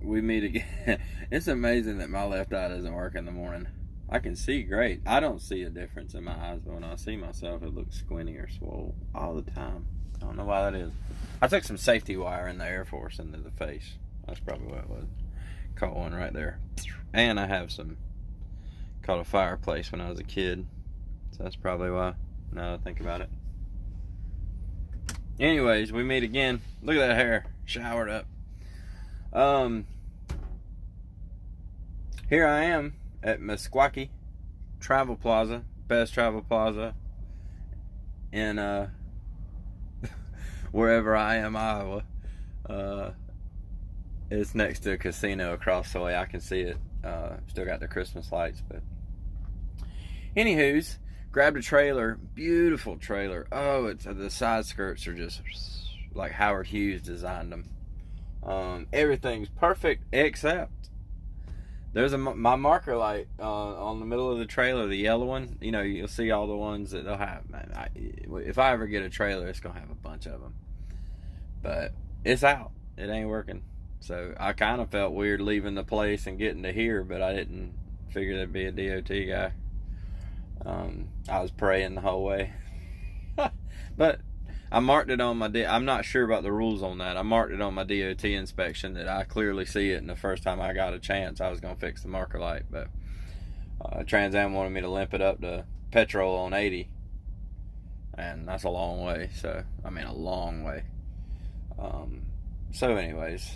we meet again. It's amazing that my left eye doesn't work in the morning. I can see great. I don't see a difference in my eyes, but when I see myself, it looks squinty or swole all the time. I don't know why that is. I took some safety wire in the Air Force into the face. That's probably what it was. Caught one right there. And I have caught a fireplace when I was a kid. So that's probably why, now that I think about it. Anyways, we meet again. Look at that hair. Showered up. Here I am at Meskwaki Travel Plaza. Best travel plaza in wherever I am, Iowa. It's next to a casino across the way. I can see it. Still got the Christmas lights, but anywho's, grabbed a trailer. Beautiful trailer. Oh, the side skirts are just like Howard Hughes designed them. Everything's perfect except there's my marker light on the middle of the trailer, the yellow one. You know, you'll see all the ones that they'll have. Man, if I ever get a trailer, it's gonna have a bunch of them. But it's out. It ain't working. So I kind of felt weird leaving the place and getting to here, but I didn't figure there'd be a DOT guy. I was praying the whole way. But I marked it on my I'm not sure about the rules on that. I marked it on my DOT inspection that I clearly see it, and the first time I got a chance, I was going to fix the marker light. But Trans Am wanted me to limp it up to petrol on 80, and that's a long way. So, I mean, a long way. So anyways,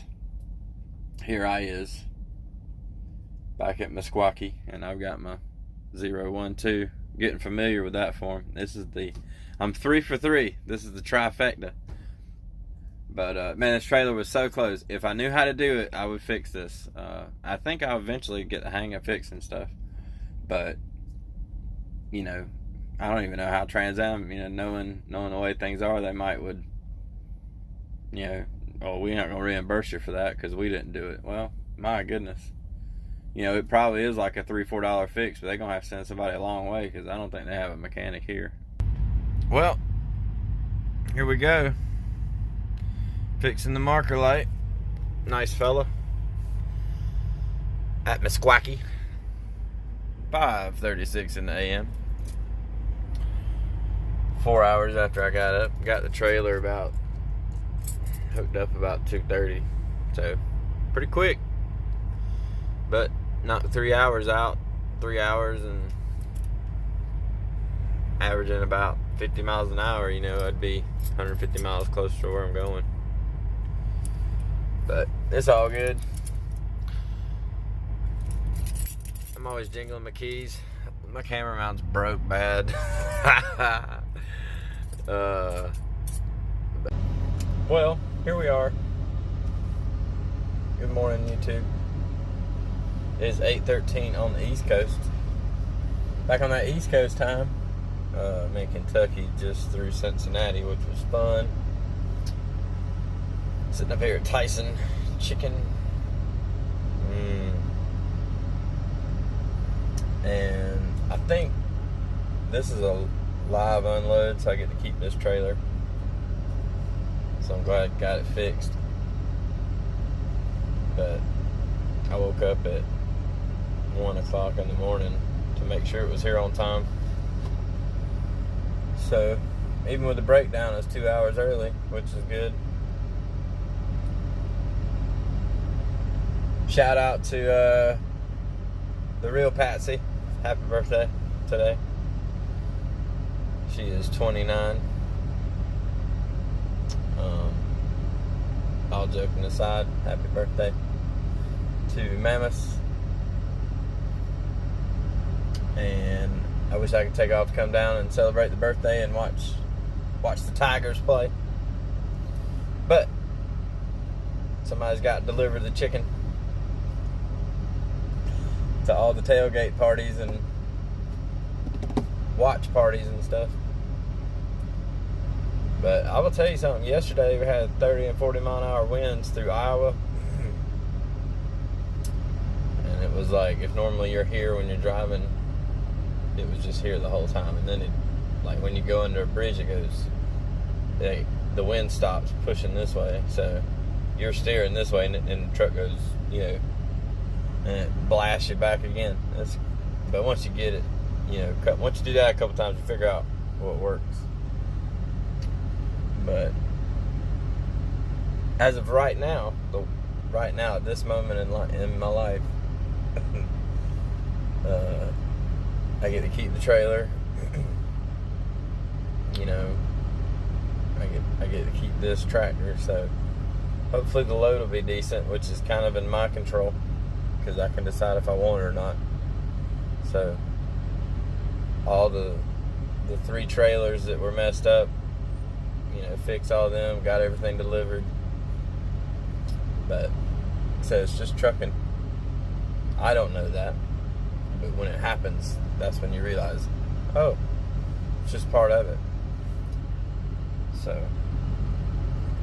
here I is back at Meskwaki, and I've got my 012, getting familiar with that form. This is I'm 3 for 3. This is the trifecta. But man, this trailer was so close. If I knew how to do it, I would fix this. I think I'll eventually get the hang of fixing stuff. But you know, I don't even know how Trans Am, you know, knowing the way things are, they would, you know, oh, we're not gonna reimburse you for that because we didn't do it. Well, my goodness. You know, it probably is like a $3-4 fix, but they're going to have to send somebody a long way because I don't think they have a mechanic here. Well, here we go. Fixing the marker light. Nice fella. At Meskwaki. 5:36 in the a.m. 4 hours after I got up. Got the trailer hooked up about 2:30. So, pretty quick. But not 3 hours out. 3 hours and averaging about 50 miles an hour. You know, I'd be 150 miles closer to where I'm going. But it's all good. I'm always jingling my keys. My camera mount's broke bad. Well, here we are. Good morning, YouTube. It is 8:13 on the East Coast. Back on that East Coast time. I'm in Kentucky, just through Cincinnati, which was fun. Sitting up here at Tyson Chicken. And I think this is a live unload, so I get to keep this trailer. So I'm glad I got it fixed. But I woke up at 1 o'clock in the morning to make sure it was here on time. So even with the breakdown, it's 2 hours early, which is good. Shout out to the real Patsy. Happy birthday today. She is 29. All joking aside, happy birthday to Mammoth. And I wish I could take off to come down and celebrate the birthday and watch the Tigers play. But somebody's got to deliver the chicken to all the tailgate parties and watch parties and stuff. But I will tell you something. Yesterday we had 30 and 40 mile an hour winds through Iowa. And it was like, if normally you're here when you're driving, it was just here the whole time. And then it, like when you go under a bridge, it goes, the wind stops pushing this way. So you're steering this way, and the truck goes, you know, and it blasts you back again. But once you get it, you know, once you do that a couple times, you figure out what works. But as of right now, at this moment in my life, I get to keep the trailer. You know, I get to keep this tractor, so hopefully the load will be decent, which is kind of in my control, because I can decide if I want it or not. So all the 3 trailers that were messed up, you know, fix all of them, got everything delivered. But so it's just trucking. I don't know that, but when it happens, that's when you realize, oh, it's just part of it. So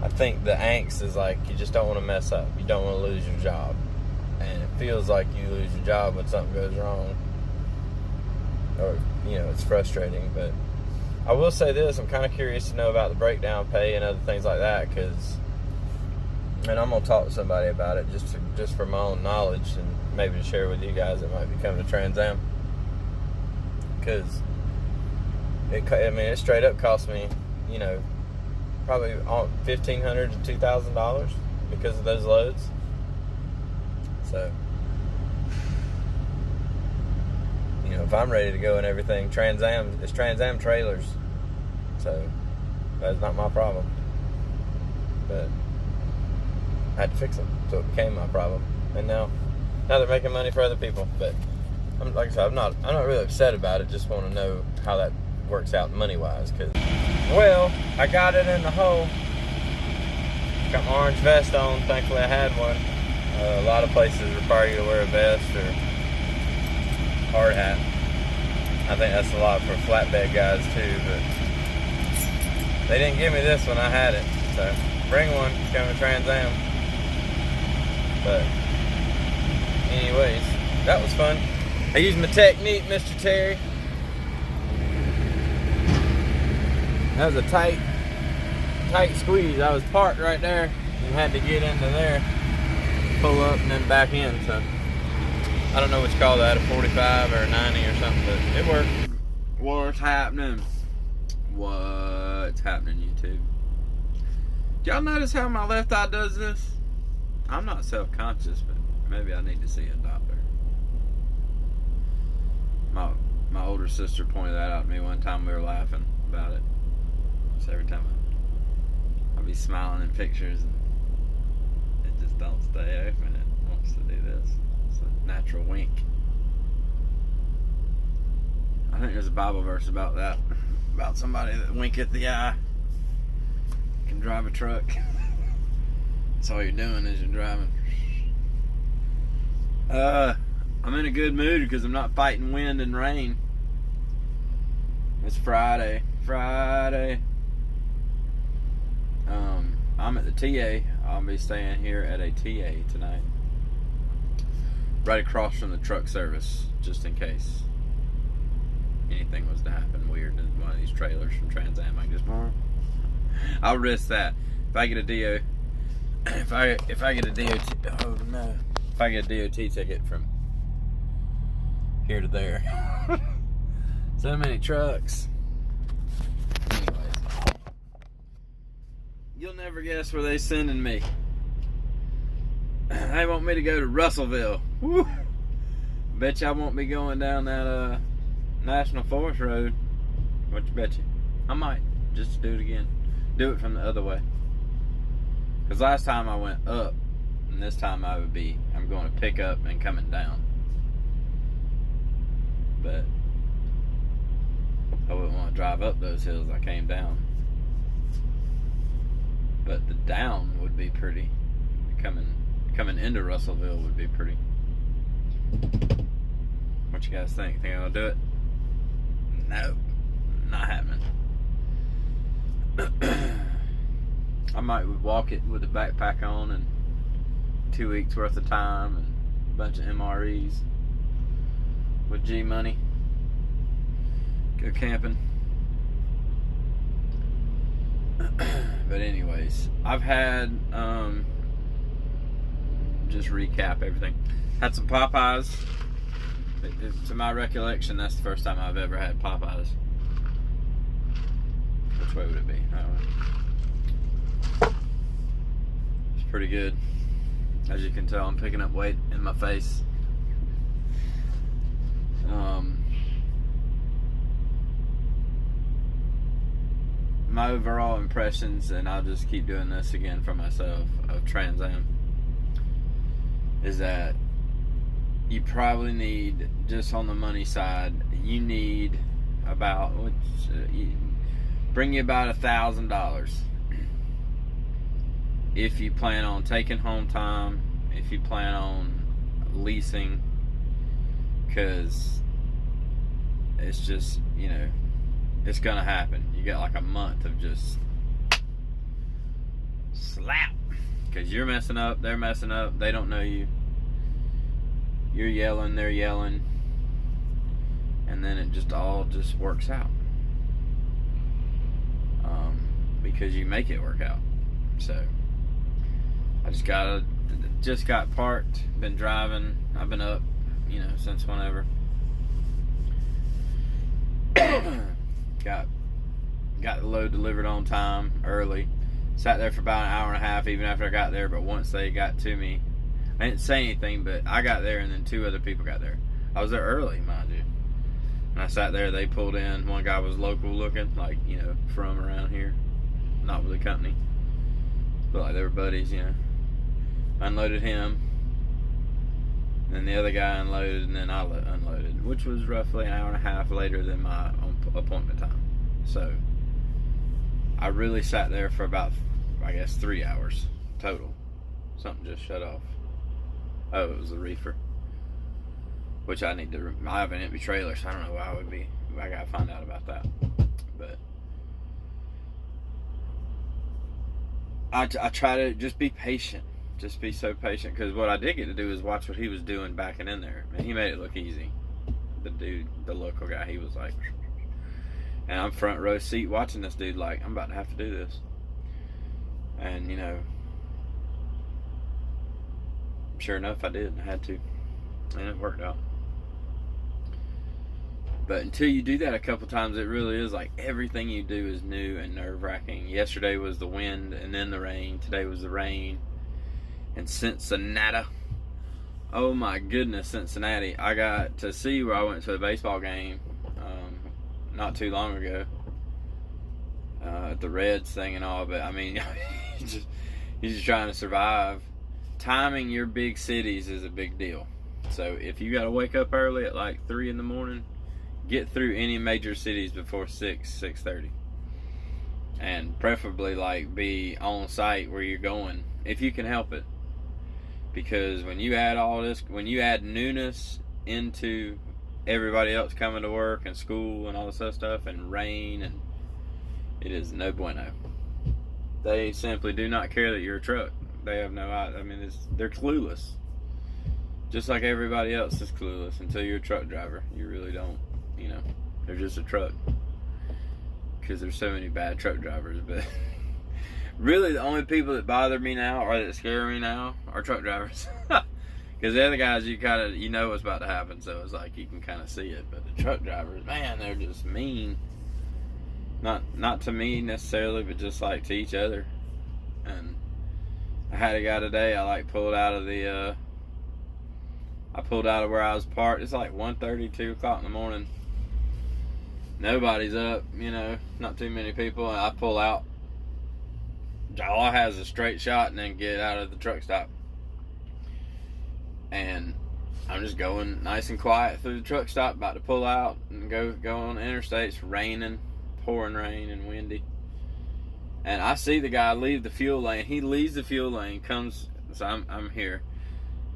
I think the angst is like, you just don't want to mess up. You don't want to lose your job. And it feels like you lose your job when something goes wrong. Or, you know, it's frustrating. But I will say this, I'm kind of curious to know about the breakdown pay and other things like that, because, and I'm going to talk to somebody about it just for my own knowledge, and maybe to share with you guys that might be coming to Trans Am. Because it straight up cost me, you know, probably $1,500 to $2,000 because of those loads. So, you know, if I'm ready to go and everything, it's Trans Am trailers, so that's not my problem. But I had to fix them, so it became my problem. And now they're making money for other people. But like I said, I'm not really upset about it. Just want to know how that works out money wise, because, well, I got it in the hole. Got my orange vest on. Thankfully I had one. A lot of places require you to wear a vest or hard hat. I think that's a lot for flatbed guys too, but they didn't give me this when I had it. So bring one, come to Trans Am. But anyways, that was fun. I used my technique, Mr. Terry. That was a tight squeeze. I was parked right there and had to get into there, pull up, and then back in. So I don't know what you call that, a 45 or a 90 or something, but it worked. What's happening? What's happening, YouTube? Do y'all notice how my left eye does this? I'm not self-conscious, but maybe I need to see a doctor. My older sister pointed that out to me one time. We were laughing about it. So every time I'll be smiling in pictures and it just don't stay open. It wants to do this. It's a natural wink. I think there's a Bible verse about that. About somebody that winketh the eye can drive a truck. That's all you're doing is you're driving. I'm in a good mood because I'm not fighting wind and rain. It's Friday. I'm at the TA. I'll be staying here at a TA tonight. Right across from the truck service, just in case anything was to happen weird to one of these trailers from Trans Am. I just, I'll risk that. If I get a DO, if I get a DOT, oh no, if I get a DOT ticket from here to there. So many trucks. Anyways, you'll never guess where they sending me. They want me to go to Russellville. Woo! Bet you I won't be going down that National Forest Road. What you bet you? I might just do it again. Do it from the other way. Because last time I went up, and this time I'm going to pick up and coming down. But I wouldn't want to drive up those hills. I came down. But the down would be pretty. Coming into Russellville would be pretty. What you guys think? Think I'll do it? No, not happening. I might walk it with a backpack on and 2 weeks worth of time and a bunch of MREs with G money. Go camping. But anyways, I've had just recap everything. Had some Popeyes. To my recollection, that's the first time I've ever had Popeyes. Which way would it be? I don't know. It's pretty good. As you can tell, I'm picking up weight in my face. My overall impressions, and I'll just keep doing this again for myself, of Trans Am, is that you probably need, just on the money side, you need about, bring you about $1,000 if you plan on taking home time, if you plan on leasing, because it's just, you know, it's gonna happen. You got like a month of just slap, because you're messing up, they're messing up, they don't know you, you're yelling, they're yelling, and then it just all just works out, because you make it work out. So I just got parked, been driving, I've been up, you know, since whenever. Got the load delivered on time, early. Sat there for about an hour and a half even after I got there, but once they got to me, I didn't say anything, but I got there and then 2 other people got there. I was there early, mind you. And I sat there, they pulled in. One guy was local looking, like, you know, from around here. Not with the company. But like they were buddies, you know. Unloaded him. Then the other guy unloaded, and then I unloaded, which was roughly an hour and a half later than my appointment time. So I really sat there for about, I guess, 3 hours total. Something just shut off. Oh, it was the reefer, which I need to. I have an empty trailer, so I don't know why I would be. I gotta find out about that. But I try to just be patient. Just be so patient, because what I did get to do is watch what he was doing backing in there. Man, he made it look easy. The dude, the local guy, he was like, and I'm front row seat watching this dude like, I'm about to have to do this. And, you know, sure enough, I did. I had to. And it worked out. But until you do that a couple times, it really is like everything you do is new and nerve-wracking. Yesterday was the wind and then the rain. Today was the rain. And Cincinnati, oh my goodness, Cincinnati. I got to see where I went to a baseball game not too long ago at the Reds thing and all, but I mean, you're just trying to survive. Timing your big cities is a big deal. So if you got to wake up early at like 3 in the morning, get through any major cities before 6:30. And preferably like be on site where you're going if you can help it. Because when you add all this, when you add newness into everybody else coming to work and school and all this other stuff, and rain, and it is no bueno. They simply do not care that you're a truck. They have no idea. I mean, they're clueless. Just like everybody else is clueless until you're a truck driver. You really don't, you know, they're just a truck. Because there's so many bad truck drivers, but really the only people that bother me now or that scare me now are truck drivers. Because the other guys, you know what's about to happen, so it's like you can kind of see it. But the truck drivers, man, they're just mean. Not to me necessarily, but just like to each other. And I had a guy today, I pulled out of where I was parked. It's like 1:30, 2 o'clock in the morning. Nobody's up, you know, not too many people. And I pull out. All I have is a straight shot and then get out of the truck stop. And I'm just going nice and quiet through the truck stop, about to pull out and go on the interstate. It's raining, pouring rain and windy. And I see the guy leave the fuel lane. He leaves the fuel lane, comes, so I'm here.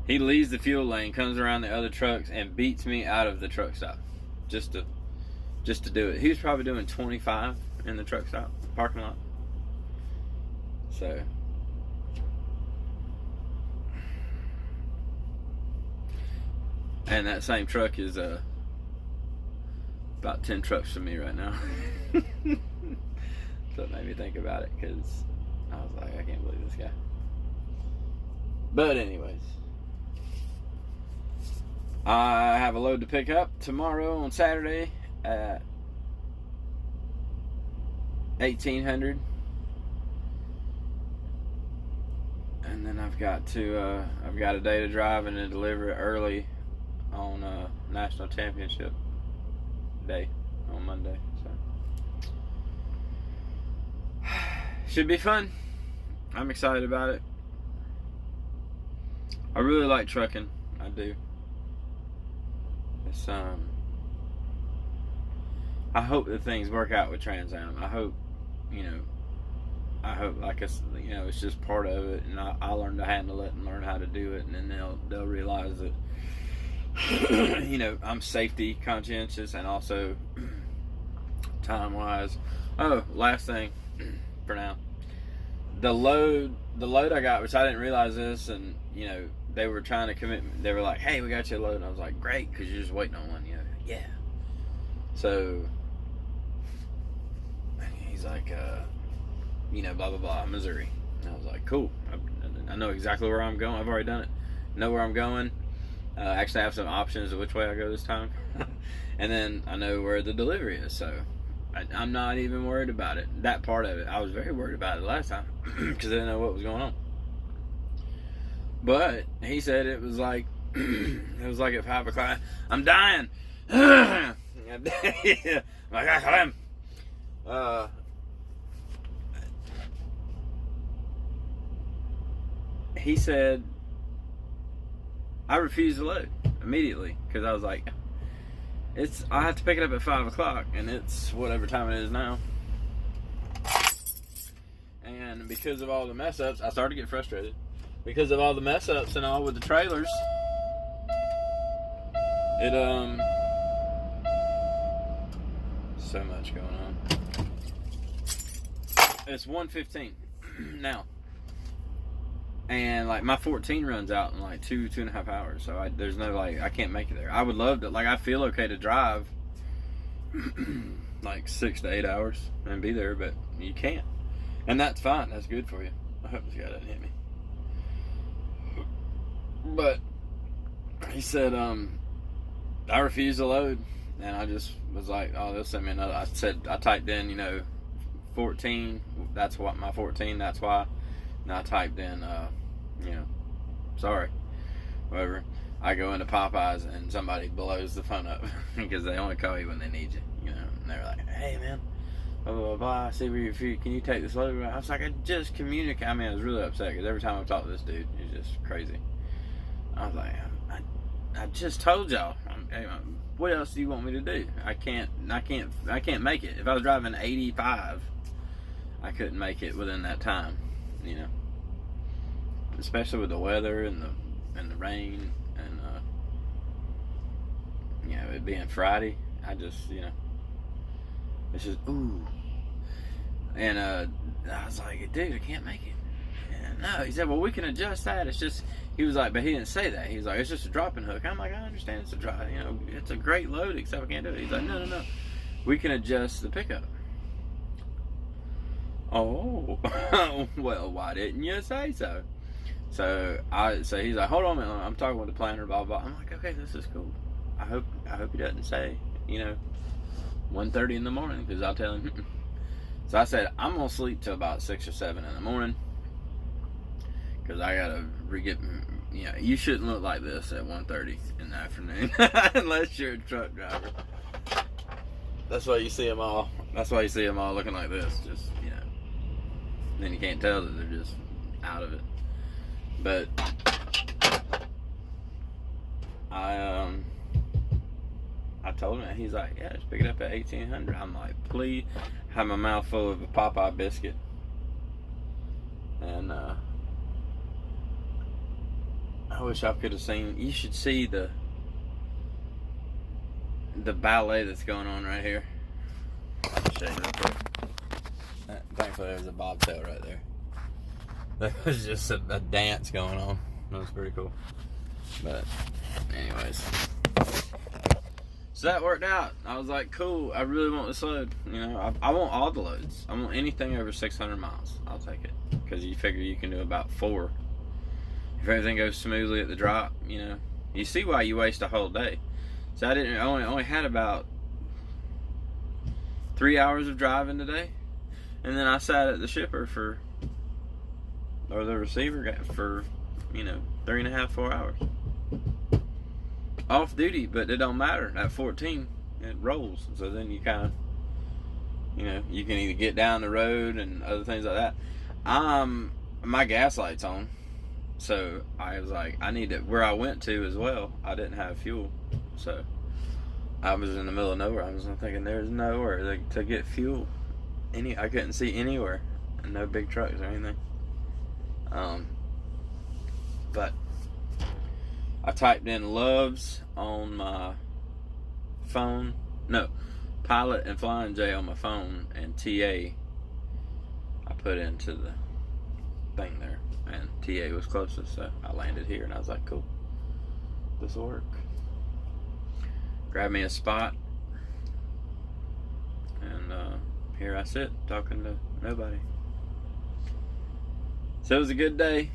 He leaves the fuel lane, comes around the other trucks and beats me out of the truck stop. Just to do it. He was probably doing 25 in the truck stop parking lot. So and that same truck is about 10 trucks from me right now. So it made me think about it, because I was like, I can't believe this guy. But anyways, I have a load to pick up tomorrow on Saturday at 1800, and then I've got a day to drive and then deliver it early on National Championship Day on Monday. So should be fun. I'm excited about it. I really like trucking. I do. It's I hope that things work out with Trans Am. I hope like it's just part of it, and I learn to handle it and learn how to do it, and then they'll realize that I'm safety conscientious and also time wise. Oh, last thing for now. The load I got, which I didn't realize this, and they were trying to commit. They were like, "Hey, we got you a load," and I was like, "Great," because you're just waiting on one. Yeah. So he's like, blah blah blah, Missouri. And I was like, "Cool. I know exactly where I'm going. I've already done it. Know where I'm going. Actually, I have some options of which way I go this time, and then I know where the delivery is. So I'm not even worried about it. That part of it, I was very worried about it last time because I didn't know what was going on. But he said it was like at 5 o'clock. I'm dying. He said I refused to load immediately because I was like, I have to pick it up at 5 o'clock, and it's whatever time it is now. And because of all the mess ups, I started to get frustrated. Because of all the mess ups and all with the trailers, so much going on. It's 1:15 now, and like my 14 runs out in like 2.5 hours. So there's no I can't make it there. I would love to. I feel okay to drive like 6 to 8 hours and be there, but you can't, and that's fine. That's good for you. I hope this guy doesn't hit me. But he said, I refused to load, and I just was like, oh, they'll send me another. I typed in, 14. That's what my 14. That's why. And I typed in, sorry, whatever. I go into Popeyes and somebody blows the phone up because they only call you when they need you, And they're like, hey man, blah blah blah. I see where you're. Can you take this load? I was like, I just communicate. I mean, I was really upset because every time I talk to this dude, he's just crazy. I was like, I just told y'all. What else do you want me to do? I can't make it. If I was driving 85, I couldn't make it within that time. Especially with the weather and the rain and it being Friday. I just it's just ooh. And I was like, dude, I can't make it. And no, he said, well, we can adjust that. It's just. He was like, but he didn't say that. He was like, it's just a dropping hook. I'm like, I understand it's a drop. It's a great load, except I can't do it. He's like, no. We can adjust the pickup. Oh, well, why didn't you say so? So he's like, hold on a minute. I'm talking with the planner, blah, blah. I'm like, okay, this is cool. I hope he doesn't say, 1:30 in the morning, because I'll tell him. So I said, I'm going to sleep till about 6 or 7 in the morning. Because I gotta get, you shouldn't look like this at 1:30 in the afternoon unless you're a truck driver. That's why you see them all. That's why you see them all looking like this. Just then you can't tell that they're just out of it. But I told him, he's like, yeah, just pick it up at 1800. I'm like, please. Have my mouth full of a Popeye biscuit, and I wish I could have seen. You should see the ballet that's going on right here. I'll show you real quick. Thankfully, there's a bobtail right there. There was just a dance going on. That was pretty cool. But, anyways. So that worked out. I was like, cool. I really want this load. I want all the loads. I want anything over 600 miles. I'll take it. Because you figure you can do about 4. If everything goes smoothly at the drop, You see why you waste a whole day. So I didn't only had about 3 hours of driving today, and then I sat at the shipper or the receiver for 3.5, 4 hours off duty. But it don't matter. At 14, it rolls. So then you kind of, you can either get down the road and other things like that. My gas light's on, so I was like, I need to. Where I went to as well, I didn't have fuel, so I was in the middle of nowhere. I was thinking, there's nowhere to get fuel. I couldn't see anywhere, and no big trucks or anything. But I typed in Loves on my phone. No, Pilot and Flying J on my phone, and TA I put into the thing there, and TA was closest, so I landed here, and I was like, cool, this will work. Grab me a spot, and here I sit talking to nobody. So it was a good day.